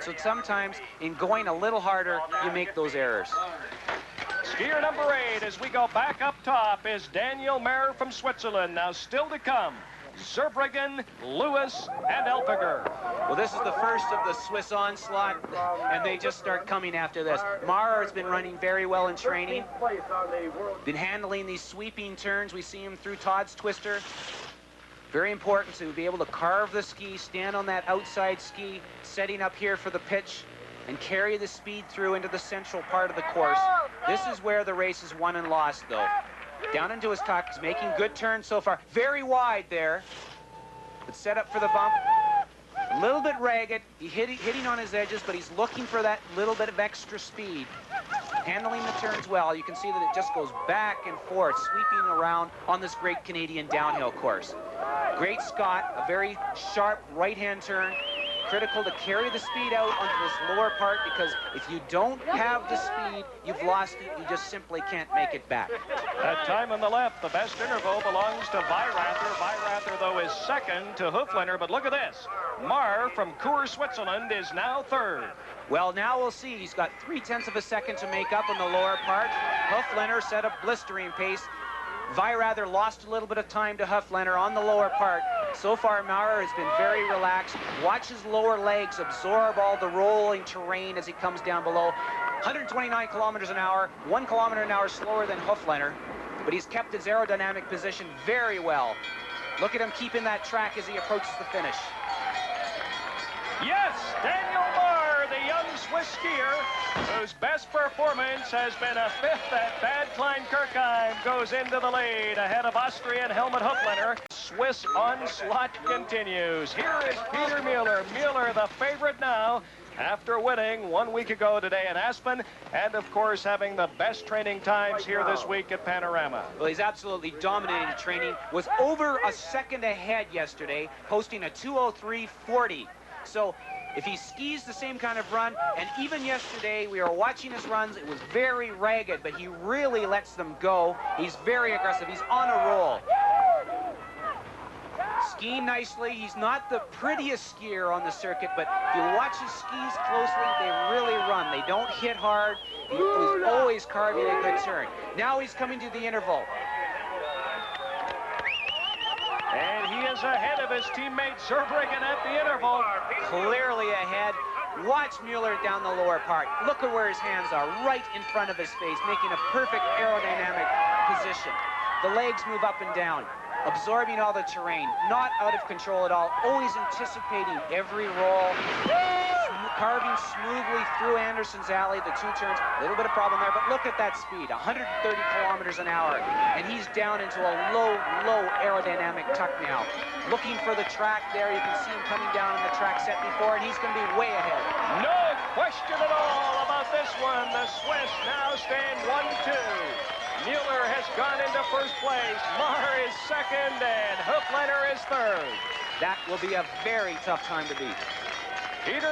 So sometimes in going a little harder, you make those errors. Skier number 8, as we go back up top, is Daniel Müller from Switzerland. Now still to come, Zurbriggen, Lewis, and Elfiger. Well, this is the first of the Swiss onslaught, and they just start coming after this. Müller has been running very well in training, been handling these sweeping turns. We see him through Todd's twister. Very important to be able to carve the ski, stand on that outside ski, setting up here for the pitch, and carry the speed through into the central part of the course. This is where the race is won and lost, though. Down into his tuck, he's making good turns so far. Very wide there, but set up for the bump. A little bit ragged, hitting on his edges, but he's looking for that little bit of extra speed. Handling the turns well. You can see that it just goes back and forth, sweeping around on this great Canadian downhill course. Great Scott, a very sharp right-hand turn. Critical to carry the speed out onto this lower part, because if you don't have the speed, you've lost it. You just simply can't make it back. That time on the left, the best interval belongs to Weirathor. Weirathor, though, is second to Hoflener. But look at this. Müller from Chur, Switzerland, is now third. Well, now we'll see. He's got 0.3 of a second to make up in the lower part. Hoflener set up blistering pace. Weirathor lost a little bit of time to Hoflener on the lower part. So far, Müller has been very relaxed. Watch his lower legs absorb all the rolling terrain as he comes down below. 129 kilometers an hour, 1 kilometer an hour slower than Hoflener, but he's kept his aerodynamic position very well. Look at him keeping that track as he approaches the finish. Yes, Daniel Müller, the young Swiss skier, whose best performance has been a 5th at Bad Kleinkirchheim, goes into the lead ahead of Austrian Helmut Hoflener. Swiss onslaught continues. Here is Peter Müller. Müller, the favorite now, after winning 1 week ago today in Aspen, and of course having the best training times here this week at Panorama. Well, he's absolutely dominating training. Was over a second ahead yesterday, posting a 2:03.40. So if he skis the same kind of run, and even yesterday we were watching his runs, it was very ragged, but he really lets them go. He's very aggressive. He's on a roll. Skiing nicely. He's not the prettiest skier on the circuit, but if you watch his skis closely, they really run. They don't hit hard. He's always carving a good turn. Now he's coming to the interval. And he is ahead of his teammate Zurbriggen at the interval. Clearly ahead. Watch Müller down the lower part. Look at where his hands are, right in front of his face, making a perfect aerodynamic position. The legs move up and down, absorbing all the terrain, not out of control at all, always anticipating every roll, carving smoothly through Anderson's alley, the 2 turns. A little bit of problem there, but look at that speed, 130 kilometers an hour, and he's down into a low aerodynamic tuck now. Looking for the track there. You can see him coming down on the track set before, and he's going to be way ahead. No question at all about this one. The Swiss now stand 1-2. Müller has gone into first place. Müller is second, and Hoflener is third. That will be a very tough time to beat. Peter